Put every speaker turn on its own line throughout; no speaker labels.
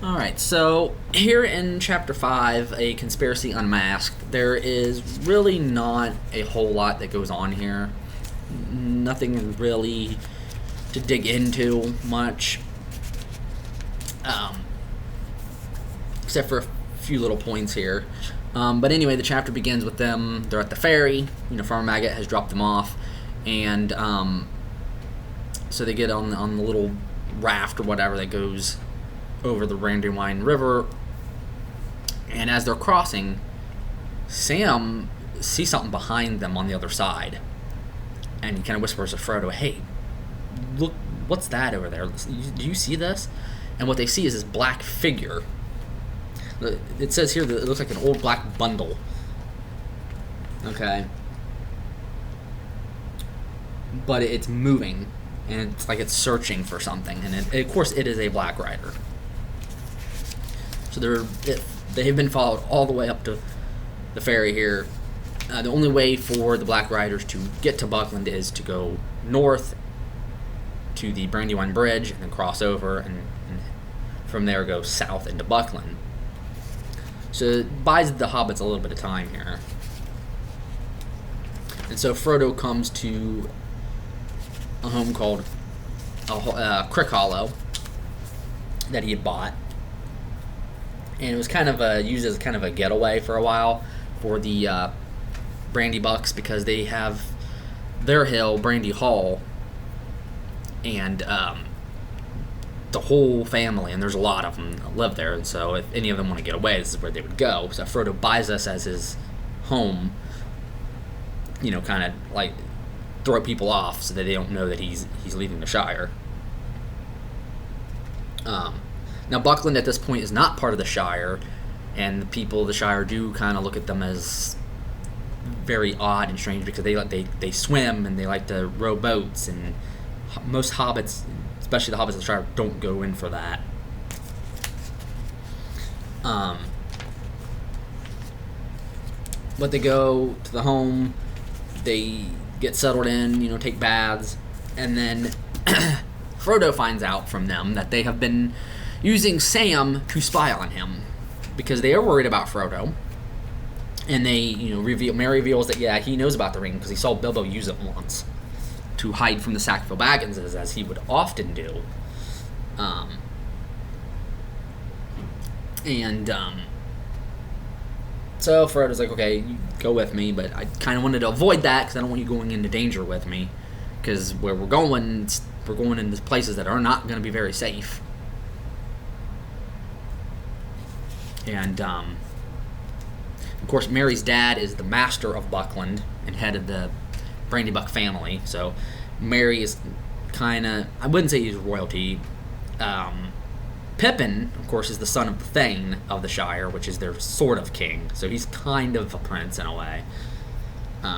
Alright, so here in Chapter 5, A Conspiracy Unmasked, there is really not a whole lot that goes on here. Nothing really to dig into much. Except for a few little points here. But anyway, the chapter begins with them. They're at the ferry. Farmer Maggot has dropped them off. And so they get on the little raft or whatever that goes over the Brandywine River, and as they're crossing, Sam sees something behind them on the other side, and he kind of whispers to Frodo, "Hey, look, what's that over there? Do you see this?" And what they see is this black figure. It says here that it looks like an old black bundle. Okay. But it's moving, and it's like it's searching for something, and of course it is a Black Rider. So they have been followed all the way up to the ferry here. The only way for the Black Riders to get to Buckland is to go north to the Brandywine Bridge and then cross over, and from there go south into Buckland. So it buys the hobbits a little bit of time here. And so Frodo comes to a home called Crick Hollow that he had bought. And it was kind of used as kind of a getaway for a while for the Brandy Bucks, because they have their hill, Brandy Hall, and the whole family, and there's a lot of them that live there, and so if any of them want to get away, this is where they would go. So Frodo buys this as his home, kind of like throw people off so that they don't know that he's leaving the Shire. Now, Buckland at this point is not part of the Shire, and the people of the Shire do kind of look at them as very odd and strange, because they swim and they like to row boats, and most hobbits, especially the hobbits of the Shire, don't go in for that. But they go to the home, they get settled in, take baths, and then Frodo finds out from them that they have been using Sam to spy on him, because they are worried about Frodo, and they, Mary reveals that, yeah, he knows about the ring because he saw Bilbo use it once to hide from the Sackville Bagginses, as he would often do. So Frodo's like, okay, you go with me, but I kind of wanted to avoid that because I don't want you going into danger with me, because where we're going into places that are not going to be very safe. And, of course, Mary's dad is the master of Buckland and head of the Brandybuck family. So Mary is kind of, I wouldn't say he's royalty. Pippin, of course, is the son of the Thane of the Shire, which is their sort of king. So he's kind of a prince in a way.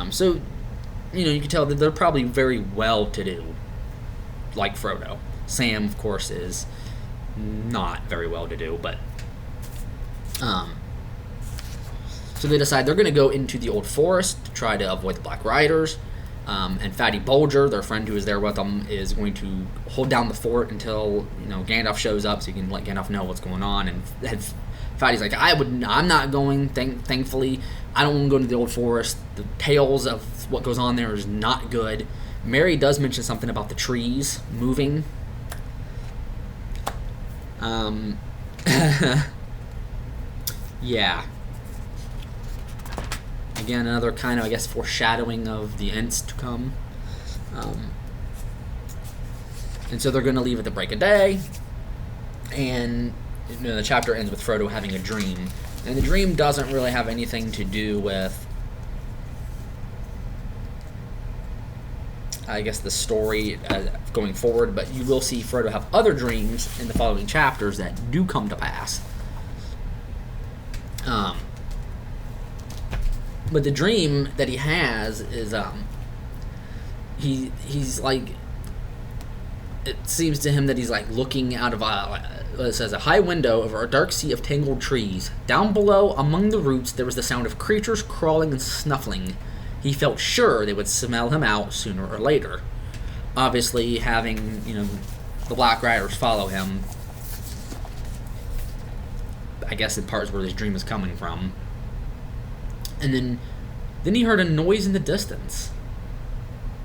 So, you can tell that they're probably very well-to-do, like Frodo. Sam, of course, is not very well-to-do, but so they decide they're going to go into the Old Forest to try to avoid the Black Riders, and Fatty Bolger, their friend who is there with them, is going to hold down the fort until Gandalf shows up, so you can let Gandalf know what's going on. And Fatty's like, I'm not going. Thankfully, I don't want to go into the Old Forest. The tales of what goes on there is not good. Mary does mention something about the trees moving. Yeah. Again, another kind of, I guess, foreshadowing of the Ents to come. And so they're going to leave at the break of day. And the chapter ends with Frodo having a dream. And the dream doesn't really have anything to do with, I guess, the story going forward. But you will see Frodo have other dreams in the following chapters that do come to pass. But the dream that he has is, he's like, it seems to him that he's like looking out of it says a high window over a dark sea of tangled trees. Down below, among the roots, there was the sound of creatures crawling and snuffling. He felt sure they would smell him out sooner or later. Obviously, having the Black Riders follow him, I guess in part is where this dream is coming from. And then he heard a noise in the distance.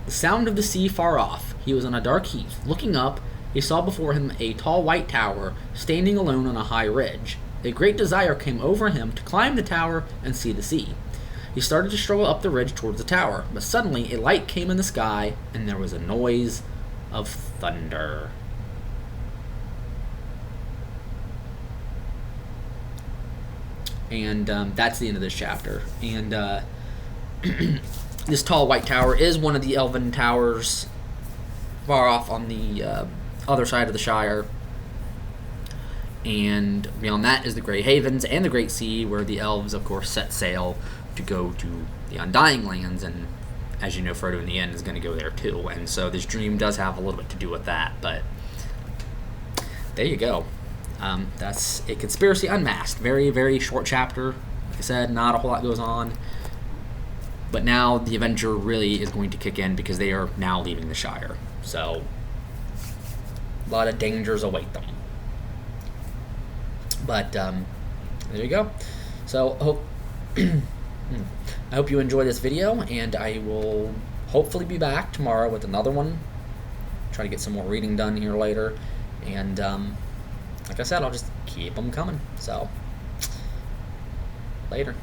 The sound of the sea far off. He was on a dark heath. Looking up, he saw before him a tall white tower, standing alone on a high ridge. A great desire came over him to climb the tower and see the sea. He started to struggle up the ridge towards the tower, but suddenly a light came in the sky, and there was a noise of thunder. And that's the end of this chapter. And this tall white tower is one of the elven towers far off on the other side of the Shire. And beyond that is the Grey Havens and the Great Sea, where the elves, of course, set sail to go to the Undying Lands. And as you know, Frodo in the end is going to go there too. And so this dream does have a little bit to do with that. But there you go. That's A Conspiracy Unmasked. Very, very short chapter. Like I said, not a whole lot goes on. But now the adventure really is going to kick in because they are now leaving the Shire. So a lot of dangers await them. But there you go. So I hope you enjoy this video, and I will hopefully be back tomorrow with another one. Try to get some more reading done here later. And like I said, I'll just keep them coming. So later.